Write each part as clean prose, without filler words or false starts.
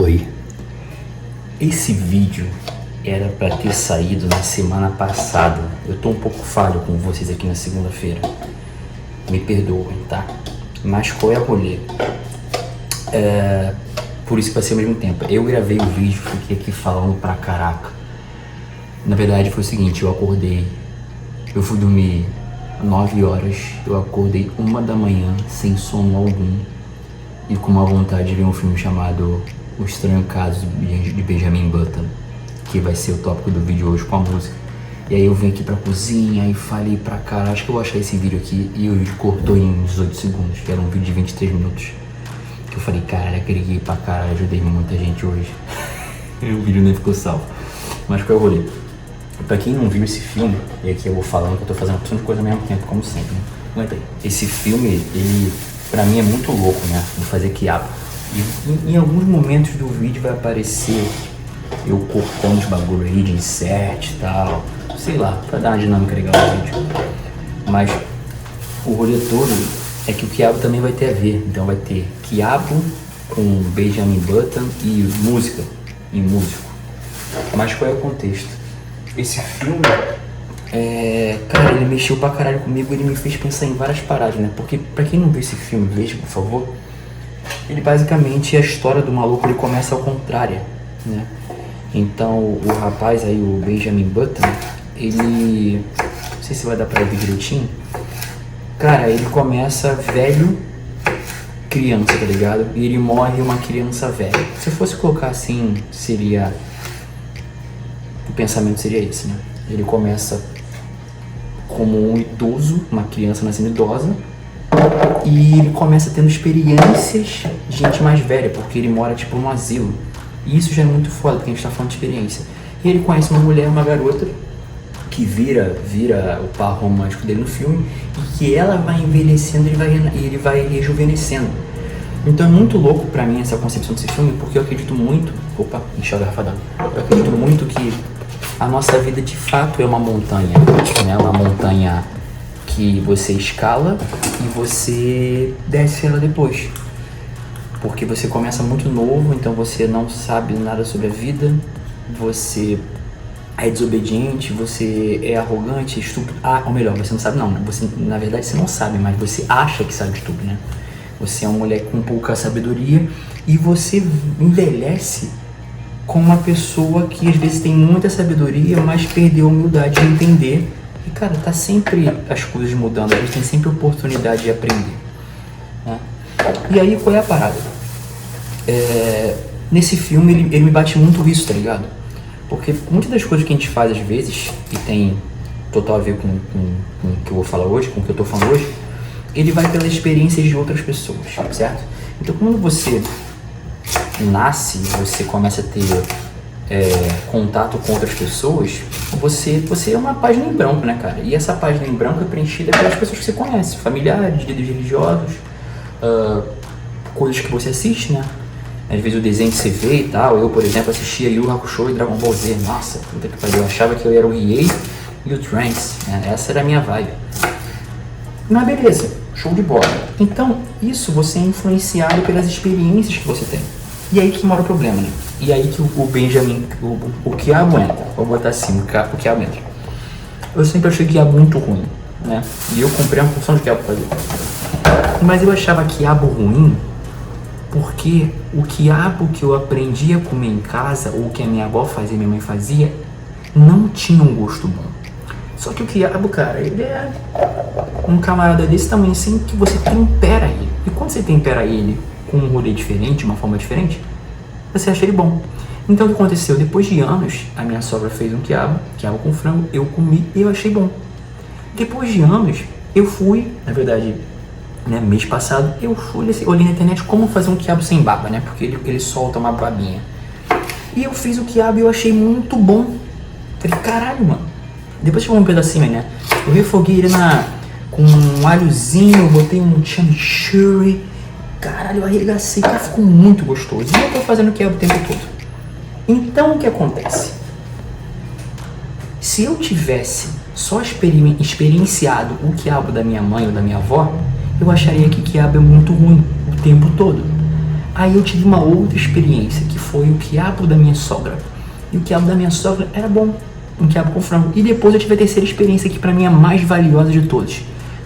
Oi, esse vídeo era para ter saído na semana passada. Eu tô um pouco falho com vocês aqui na segunda-feira. Me perdoem, tá? Mas qual é a rolê? Por isso que vai ser ao mesmo tempo. Eu gravei o vídeo, fiquei aqui falando pra caraca. Na verdade foi o seguinte, eu fui dormir 9 horas, eu acordei 1 da manhã sem sono algum e com uma vontade de ver um filme chamado O Estranho Caso de Benjamin Button, que vai ser o tópico do vídeo hoje com a música. E aí eu vim aqui pra cozinha e falei pra cara, acho que eu vou achar esse vídeo aqui, e o vídeo cortou em 18 segundos, que era um vídeo de 23 minutos. Que eu falei, caralho, agreguei pra caralho, ajudei muita gente hoje. E o vídeo nem ficou salvo. Mas qual é o rolê? Pra quem não viu esse filme, e aqui eu vou falando que eu tô fazendo uma opção de coisa ao mesmo tempo, como sempre, né? Aguenta aí. Esse filme, ele, pra mim é muito louco, né? Vou fazer quiabo. E em alguns momentos do vídeo vai aparecer eu cortando os bagulho aí de insert e tal, sei lá, pra dar uma dinâmica legal no vídeo. Mas o rolê todo é que o quiabo também vai ter a ver. Então vai ter quiabo com Benjamin Button e música, e músico. Mas qual é o contexto? Esse filme, cara, ele mexeu pra caralho comigo, ele me fez pensar em várias paradas, né? Porque pra quem não viu esse filme, veja, por favor. Ele basicamente é a história do maluco, ele começa ao contrário, né? Então o rapaz aí, o Benjamin Button, ele, não sei se vai dar pra ver direitinho. Cara, ele começa velho, criança, tá ligado? E ele morre uma criança velha. Se eu fosse colocar assim, seria... O pensamento seria esse, né? Ele começa como um idoso, uma criança nascendo idosa, e ele começa tendo experiências de gente mais velha, porque ele mora tipo num asilo. E isso já é muito foda, porque a gente tá falando de experiência. E ele conhece uma mulher, uma garota, que vira o par romântico dele no filme, e que ela vai envelhecendo e ele vai rejuvenescendo. Então é muito louco pra mim essa concepção desse filme, porque eu acredito muito... Opa, encheu a garrafa d'água. Eu acredito muito que a nossa vida de fato é uma montanha, né? Uma montanha que você escala e você desce ela depois. Porque você começa muito novo, então você não sabe nada sobre a vida, você é desobediente, você é arrogante, estúpido. Ou melhor, você não sabe não, você, na verdade você não sabe, mas você acha que sabe de tudo, né? Você é uma mulher com pouca sabedoria e você envelhece com uma pessoa que às vezes tem muita sabedoria, mas perdeu a humildade de entender. E cara, tá sempre as coisas mudando, a gente tem sempre oportunidade de aprender, né? E aí, qual é a parada? Nesse filme ele me bate muito isso, tá ligado? Porque muitas das coisas que a gente faz às vezes, e tem total a ver com o que eu vou falar hoje, com o que eu tô falando hoje, ele vai pelas experiências de outras pessoas, certo? Então quando você nasce, você começa a ter contato com outras pessoas, você é uma página em branco, né, cara? E essa página em branco é preenchida pelas pessoas que você conhece, familiares, líderes religiosos, coisas que você assiste, né? Às vezes o desenho que você vê e tal. Eu, por exemplo, assistia Yu Yu Hakusho e Dragon Ball Z. Nossa, puta que pariu, eu achava que eu era o Riei e o Trunks, né? Essa era a minha vibe. Mas beleza, show de bola. Então, isso você é influenciado pelas experiências que você tem. E aí que mora o problema, né? E aí que o Benjamin, o quiabo entra. Vou botar assim, o quiabo entra. Eu sempre achei quiabo muito ruim, né? E eu comprei uma porção de quiabo pra fazer. Mas eu achava quiabo ruim porque o quiabo que eu aprendi a comer em casa, ou que a minha avó fazia, minha mãe fazia, não tinha um gosto bom. Só que o quiabo, cara, ele é um camarada desse tamanho assim que você tempera ele. E quando você tempera ele com um rolê diferente, uma forma diferente, você acha ele bom. Então o que aconteceu? Depois de anos, a minha sogra fez um quiabo com frango, eu comi e eu achei bom. Depois de anos, eu fui, na verdade, né, mês passado, eu olhei na internet como fazer um quiabo sem baba, né? Porque ele solta uma babinha. E eu fiz o quiabo e eu achei muito bom. Falei, caralho, mano. Depois chegou um pedacinho aí, né? Eu refoguei ele com um alhozinho, botei um chimichurri. Caralho, eu arregacei, que ficou muito gostoso. E eu tô fazendo quiabo o tempo todo. Então, o que acontece? Se eu tivesse só experienciado o quiabo da minha mãe ou da minha avó, eu acharia que quiabo é muito ruim o tempo todo. Aí eu tive uma outra experiência, que foi o quiabo da minha sogra. E o quiabo da minha sogra era bom, um quiabo com frango. E depois eu tive a terceira experiência, que pra mim é a mais valiosa de todas.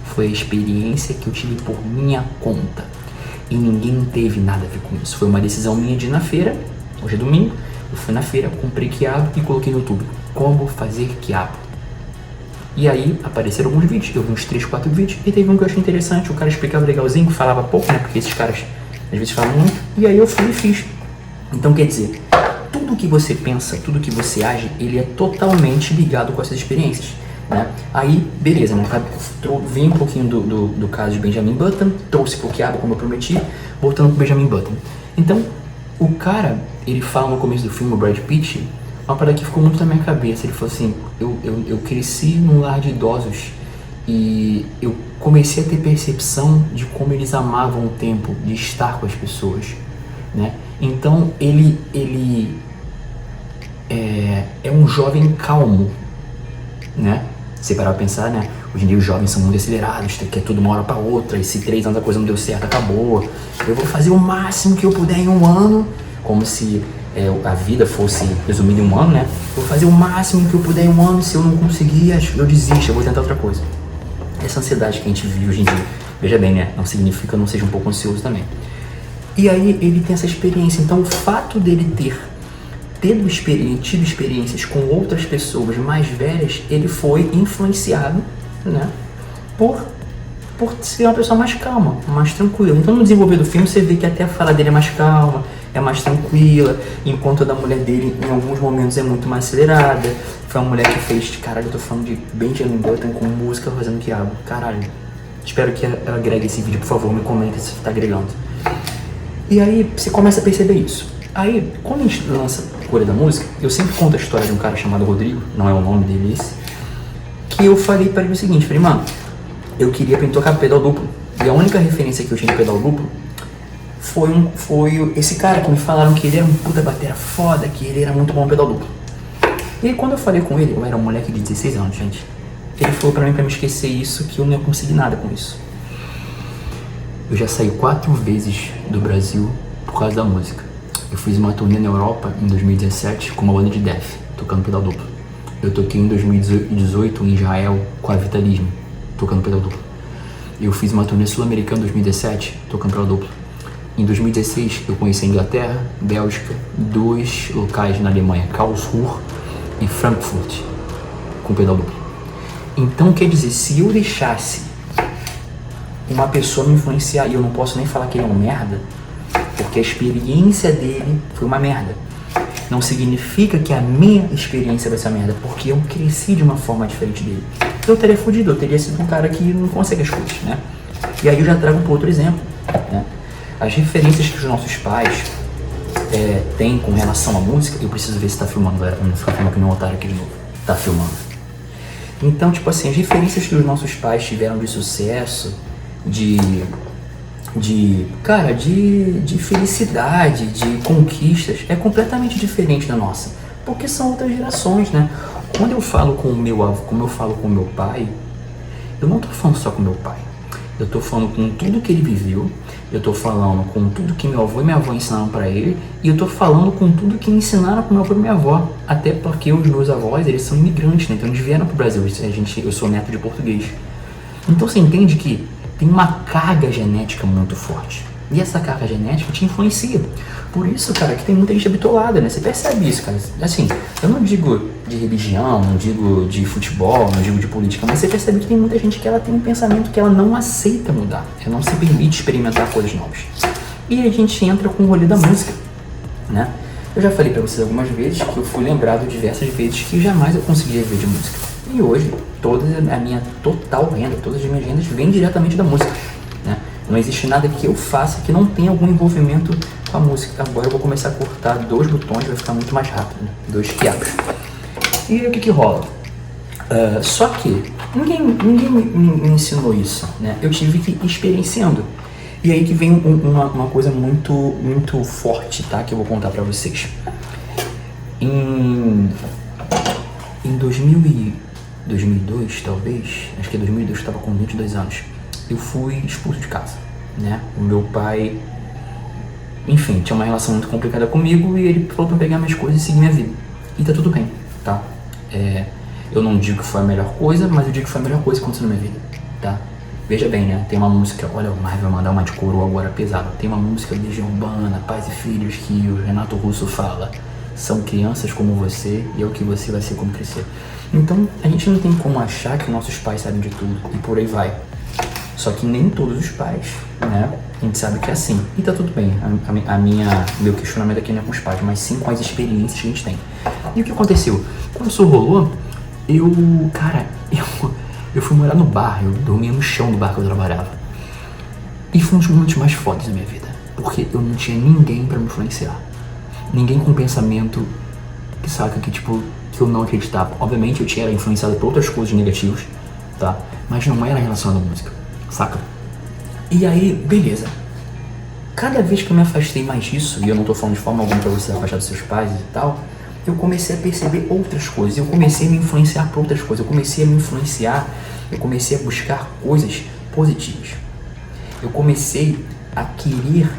Foi a experiência que eu tive por minha conta. E ninguém teve nada a ver com isso. Foi uma decisão minha de ir na feira, hoje é domingo, eu fui na feira, comprei quiabo e coloquei no YouTube. Como fazer quiabo. E aí apareceram alguns vídeos, eu vi uns 3, 4 vídeos, e teve um que eu achei interessante, o cara explicava legalzinho, falava pouco, né, porque esses caras às vezes falam muito, e aí eu fui e fiz. Então quer dizer, tudo que você pensa, tudo que você age, ele é totalmente ligado com essas experiências, né? Aí, beleza, né, vim um pouquinho do caso de Benjamin Button, trouxe pro quiabo como eu prometi, voltando pro Benjamin Button. Então, o cara, ele fala no começo do filme, o Brad Pitt, uma parada que ficou muito na minha cabeça. Ele falou assim, eu cresci num lar de idosos e eu comecei a ter percepção de como eles amavam o tempo de estar com as pessoas, né? Então ele é um jovem calmo, né? Você parar pra pensar, né? Hoje em dia os jovens são muito acelerados, quer tudo uma hora pra outra, e se 3 anos a coisa não deu certo, acabou. Eu vou fazer o máximo que eu puder em um ano, como se a vida fosse resumida em um ano, né? Vou fazer o máximo que eu puder em um ano, se eu não conseguir, eu desisto, eu vou tentar outra coisa. Essa ansiedade que a gente vive hoje em dia, veja bem, né? Não significa que eu não seja um pouco ansioso também. E aí ele tem essa experiência, então o fato dele tido experiências com outras pessoas mais velhas, ele foi influenciado, né? Por ser uma pessoa mais calma, mais tranquila. Então no desenvolver do filme você vê que até a fala dele é mais calma, é mais tranquila, enquanto a da mulher dele em alguns momentos é muito mais acelerada. Foi uma mulher que fez, caralho, eu tô falando de Benjamin Button com música fazendo quiabo, caralho. Espero que ela agregue esse vídeo, por favor, me comenta se tá agregando. E aí você começa a perceber isso. Aí, quando a gente lança Cura da Música, eu sempre conto a história de um cara chamado Rodrigo, não é o nome dele esse, que eu falei pra ele o seguinte, falei, mano, eu queria pra ele tocar pedal duplo. E a única referência que eu tinha de pedal duplo foi esse cara que me falaram que ele era um puta batera foda, que ele era muito bom no pedal duplo. E aí quando eu falei com ele, eu era um moleque de 16 anos, gente, ele falou pra mim me esquecer isso, que eu não ia conseguir nada com isso. Eu já saí 4 vezes do Brasil por causa da música. Eu fiz uma turnê na Europa em 2017 com uma banda de death, tocando pedal duplo. Eu toquei em 2018 em Israel com a Vitalismo, tocando pedal duplo. Eu fiz uma turnê sul-americana em 2017, tocando pedal duplo. Em 2016 eu conheci a Inglaterra, Bélgica, 2 locais na Alemanha, Karlsruhe e Frankfurt, com pedal duplo. Então quer dizer, se eu deixasse uma pessoa me influenciar, e eu não posso nem falar que ele é um merda, porque a experiência dele foi uma merda. Não significa que a minha experiência vai ser uma merda, porque eu cresci de uma forma diferente dele. Eu teria fudido, eu teria sido um cara que não consegue as coisas, né? E aí eu já trago para outro exemplo, né? As referências que os nossos pais têm com relação à música, eu preciso ver se tá filmando, galera, pra não ficar filmando que meu otário aqui de novo. Tá filmando. Então, assim, as referências que os nossos pais tiveram de sucesso, de felicidade, de conquistas, é completamente diferente da nossa, porque são outras gerações, né? Quando eu falo com o meu avô, como eu falo com o meu pai, eu não tô falando só com o meu pai, eu tô falando com tudo que ele viveu, eu tô falando com tudo que meu avô e minha avó ensinaram pra ele, e eu tô falando com tudo que ensinaram pro meu avô e minha avó, até porque os meus avós, eles são imigrantes, né? Então eles vieram pro Brasil, eu sou neto de português. Então você entende que tem uma carga genética muito forte. E essa carga genética te influencia. Por isso, cara, que tem muita gente habitolada, né? Você percebe isso, cara. Assim, eu não digo de religião, não digo de futebol, não digo de política, mas você percebe que tem muita gente que ela tem um pensamento que ela não aceita mudar. Ela não se permite experimentar coisas novas. E a gente entra com o rolê da música, né? Eu já falei pra vocês algumas vezes que eu fui lembrado diversas vezes que jamais eu conseguiria viver de música. E hoje, toda a minha total renda, todas as minhas rendas vêm diretamente da música, né? Não existe nada que eu faça que não tenha algum envolvimento com a música. Agora eu vou começar a cortar 2 botões, vai ficar muito mais rápido, né? 2 quiabos. E aí o que rola? Só que ninguém me ensinou isso, né? Eu tive que ir experienciando. E aí que vem uma coisa muito forte, tá? Que eu vou contar pra vocês. Em 2002, talvez, acho que em 2002, eu estava com 22 anos, eu fui expulso de casa, né? O meu pai enfim, tinha uma relação muito complicada comigo e ele falou pra pegar minhas coisas e seguir minha vida. E tá tudo bem, tá? Eu não digo que foi a melhor coisa, mas eu digo que foi a melhor coisa que aconteceu na minha vida, tá? Veja bem, né? Tem uma música, olha, o Marvel vai mandar uma de coroa agora pesada. Tem uma música de Legião Urbana, Pais e Filhos, que o Renato Russo fala: são crianças como você e é o que você vai ser quando crescer. Então, a gente não tem como achar que nossos pais sabem de tudo e por aí vai. Só que nem todos os pais, né? A gente sabe que é assim. E tá tudo bem. Meu questionamento aqui não é com os pais, mas sim com as experiências que a gente tem. E o que aconteceu? Quando isso rolou, eu fui morar no bar, eu dormia no chão do bar que eu trabalhava. E foi um dos momentos mais fodas da minha vida. Porque eu não tinha ninguém pra me influenciar. Ninguém com pensamento que saca que, tipo, que eu não acreditava. Obviamente eu tinha influenciado por outras coisas negativas, tá? Mas não era relacionado à música, saca? E aí, beleza. Cada vez que eu me afastei mais disso, e eu não tô falando de forma alguma pra você se afastar dos seus pais e tal, eu comecei a perceber outras coisas, eu comecei a me influenciar por outras coisas, eu comecei a buscar coisas positivas. Eu comecei a querer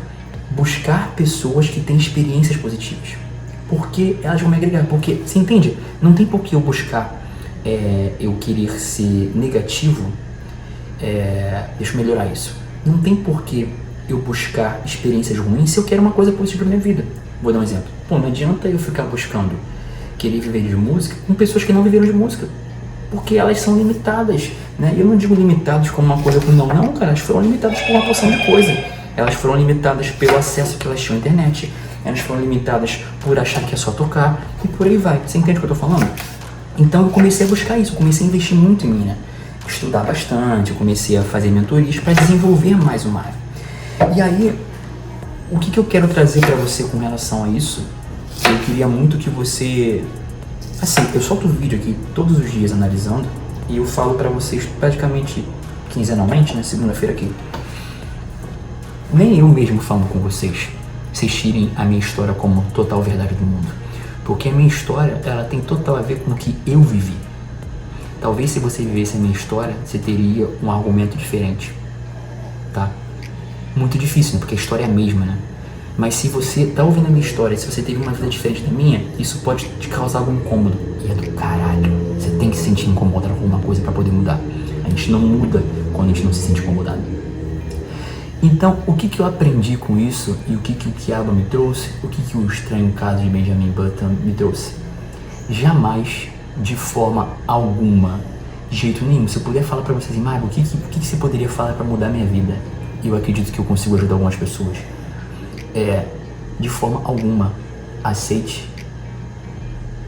buscar pessoas que têm experiências positivas. Porque elas vão me agregar. Porque, você entende? Não tem por que eu buscar, eu querer ser negativo. Deixa eu melhorar isso. Não tem por que eu buscar experiências ruins se eu quero uma coisa positiva na minha vida. Vou dar um exemplo. Pô, não adianta eu ficar buscando querer viver de música com pessoas que não viveram de música. Porque elas são limitadas, né? Eu não digo limitadas como uma coisa ruim, não, cara. Elas foram limitadas por uma porção de coisa. Elas foram limitadas pelo acesso que elas tinham à internet. Elas foram limitadas por achar que é só tocar. E por aí vai. Você entende o que eu tô falando? Então eu comecei a buscar isso. Eu comecei a investir muito em mim, né? Estudar bastante. Eu comecei a fazer mentorias para desenvolver mais uma área. E aí, o que eu quero trazer para você com relação a isso? Eu queria muito que você... Assim, eu solto vídeo aqui todos os dias analisando. E eu falo para vocês praticamente quinzenalmente, né? Segunda-feira aqui. Nem eu mesmo falando com vocês tirem a minha história como total verdade do mundo. Porque a minha história, ela tem total a ver com o que eu vivi. Talvez se você vivesse a minha história, você teria um argumento diferente, tá? Muito difícil, né? Porque a história é a mesma, né? Mas se você tá ouvindo a minha história, se você teve uma vida diferente da minha, isso pode te causar algum incômodo. E é do caralho. Você tem que se sentir incomodado com alguma coisa pra poder mudar. A gente não muda quando a gente não se sente incomodado. Então, o que eu aprendi com isso e o que o Quiabo me trouxe, o que o estranho caso de Benjamin Button me trouxe? Jamais, de forma alguma, de jeito nenhum, se eu puder falar pra vocês, Mago, o que você poderia falar pra mudar a minha vida? Eu acredito que eu consigo ajudar algumas pessoas. De forma alguma, aceite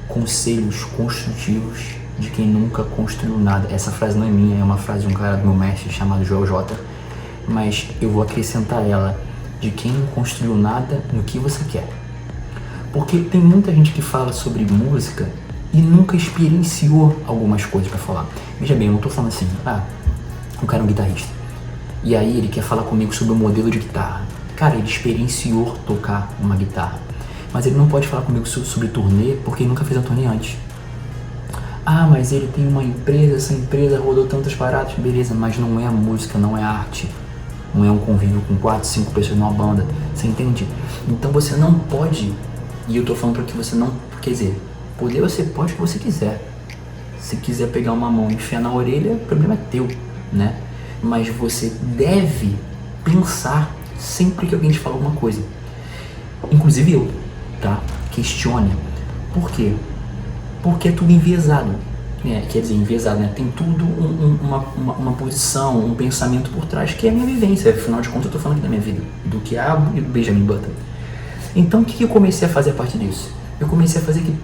conselhos construtivos de quem nunca construiu nada. Essa frase não é minha, é uma frase de um cara do meu mestre chamado Joel J. Mas eu vou acrescentar ela, de quem não construiu nada no que você quer. Porque tem muita gente que fala sobre música e nunca experienciou algumas coisas pra falar. Veja bem, eu não tô falando assim, o cara é um guitarrista. E aí ele quer falar comigo sobre o modelo de guitarra. Cara, ele experienciou tocar uma guitarra. Mas ele não pode falar comigo sobre turnê porque ele nunca fez uma turnê antes. Mas ele tem uma empresa, essa empresa rodou tantas paradas, beleza, mas não é a música, não é a arte. Não é um convívio com 4, 5 pessoas numa banda, você entende? Então você não pode, e eu tô falando pra que você não, quer dizer, poder você pode o que você quiser. Se quiser pegar uma mão e enfiar na orelha, o problema é teu, né? Mas você deve pensar sempre que alguém te fala alguma coisa. Inclusive eu, tá? Questione. Por quê? Porque é tudo enviesado. Quer dizer, enviesado, né? Tem tudo uma posição, um pensamento por trás, que é a minha vivência. Afinal de contas, eu tô falando aqui da minha vida, do Quiabo e do Benjamin Button. Então, o que eu comecei a fazer a partir disso? Eu comecei a fazer que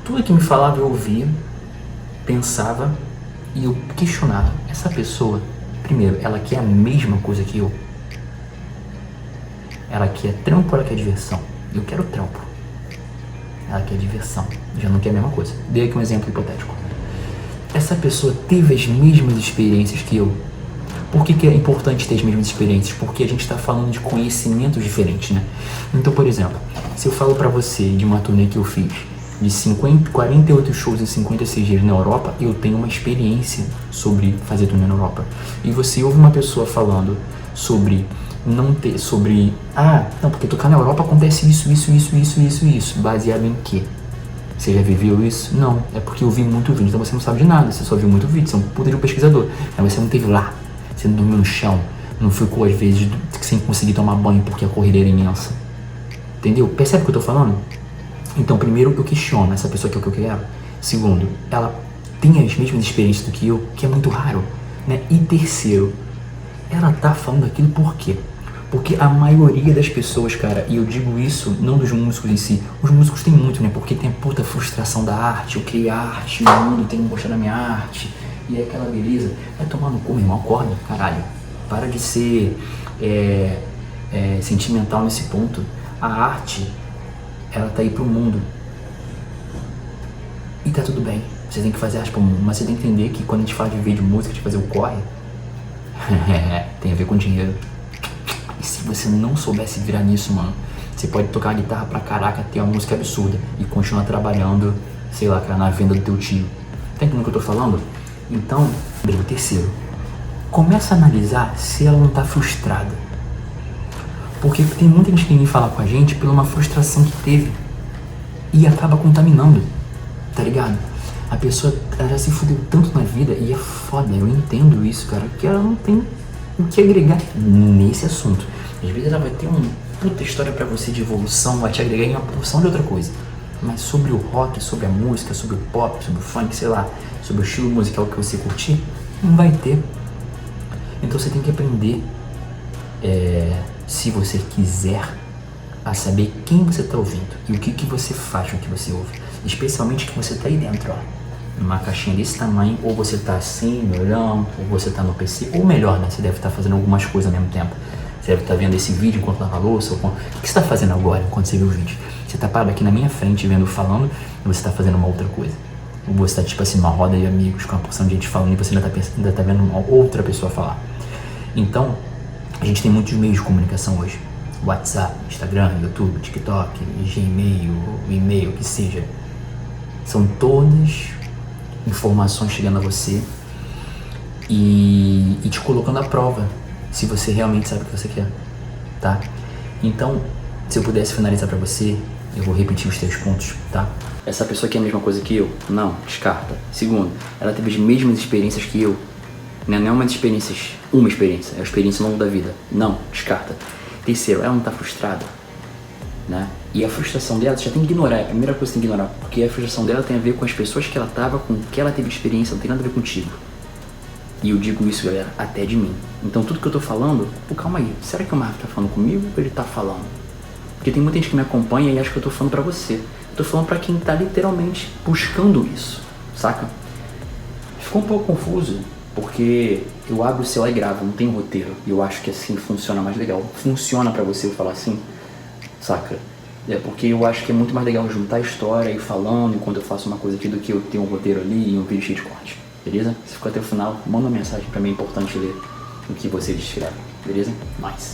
tudo que me falava eu ouvia, pensava e eu questionava. Essa pessoa, primeiro, ela quer a mesma coisa que eu? Ela quer trampo ou ela quer diversão? Eu quero trampo. Ela quer diversão, já não quer a mesma coisa. Dei aqui um exemplo hipotético. Essa pessoa teve as mesmas experiências que eu. Por que é importante ter as mesmas experiências? Porque a gente está falando de conhecimentos diferentes, né? Então, por exemplo, se eu falo pra você de uma turnê que eu fiz de 48 shows em 56 dias na Europa, eu tenho uma experiência sobre fazer turnê na Europa. E você ouve uma pessoa falando sobre não ter sobre... Ah, não, porque tocar na Europa acontece isso. Baseado em quê? Você já viveu isso? Não, é porque eu vi muito vídeo, então você não sabe de nada, você só viu muito vídeo, você é um puta de um pesquisador, mas você não esteve lá, você não dormiu no chão, não ficou às vezes sem conseguir tomar banho porque a corrida era imensa. Entendeu? Percebe o que eu tô falando? Então, primeiro, eu questiono essa pessoa que é o que eu quero. Segundo, ela tem as mesmas experiências do que eu, que é muito raro, né? E terceiro, ela tá falando aquilo por quê? Porque a maioria das pessoas, cara, e eu digo isso não dos músicos em si, os músicos têm muito, né? Porque tem a puta frustração da arte, eu criei arte, o mundo tem que gostar da minha arte, e é aquela beleza. Vai tomar no cu, meu irmão, acorda, caralho. Para de ser sentimental nesse ponto. A arte, ela tá aí pro mundo. E tá tudo bem, você tem que fazer arte pro mundo, mas você tem que entender que quando a gente fala de viver de música, de fazer o corre, tem a ver com dinheiro. E se você não soubesse virar nisso, mano, você pode tocar guitarra pra caraca, ter uma música absurda e continuar trabalhando, sei lá, cara, na venda do teu tio. Tá entendendo o que eu tô falando? Então, o terceiro, começa a analisar se ela não tá frustrada. Porque tem muita gente que vem falar com a gente pela uma frustração que teve e acaba contaminando, tá ligado? A pessoa, ela já se fudeu tanto na vida e é foda, eu entendo isso, cara, que ela não tem o que agregar nesse assunto. Às vezes ela vai ter uma puta história pra você de evolução, vai te agregar em uma porção de outra coisa. Mas sobre o rock, sobre a música, sobre o pop, sobre o funk, sei lá, sobre o estilo musical que você curtir, não vai ter. Então você tem que aprender, se você quiser, a saber quem você tá ouvindo e o que você faz com o que você ouve. Especialmente que você tá aí dentro, ó. Numa caixinha desse tamanho, ou você tá assim, me olhando, ou você tá no PC, ou melhor, né? Você deve estar fazendo algumas coisas ao mesmo tempo. Você deve estar vendo esse vídeo enquanto lava a louça, ou... O que você tá fazendo agora enquanto você vê o vídeo? Você tá parado aqui na minha frente vendo, falando, ou você tá fazendo uma outra coisa? Ou você tá tipo assim, numa roda de amigos com uma porção de gente falando e você ainda tá vendo uma outra pessoa falar. Então, a gente tem muitos meios de comunicação hoje. WhatsApp, Instagram, YouTube, TikTok, Gmail, e-mail, o que seja. São todas informações chegando a você e te colocando à prova se você realmente sabe o que você quer, tá? Então, se eu pudesse finalizar pra você, eu vou repetir os 3 pontos, tá? Essa pessoa quer a mesma coisa que eu? Não, descarta. Segundo, ela teve as mesmas experiências que eu? Não é uma experiência, é a experiência ao longo da vida. Não, descarta. Terceiro, ela não tá frustrada, né? E a frustração dela, você já tem que ignorar, é a primeira coisa que você tem que ignorar, porque a frustração dela tem a ver com as pessoas que ela tava, com que ela teve experiência, não tem nada a ver contigo. E eu digo isso, galera, até de mim. Então tudo que eu tô falando, calma aí, será que o Marco tá falando comigo ou ele tá falando? Porque tem muita gente que me acompanha e acha que eu tô falando pra você. Eu tô falando pra quem tá literalmente buscando isso, saca? Ficou um pouco confuso, porque eu abro o celular e gravo, não tem roteiro. E eu acho que assim funciona mais legal. Funciona pra você eu falar assim, saca? É porque eu acho que é muito mais legal juntar a história e ir falando enquanto eu faço uma coisa aqui do que eu ter um roteiro ali e um vídeo cheio de corte. Beleza? Se ficou até o final, manda uma mensagem pra mim, é importante ler o que vocês escrevem. Beleza? Mais.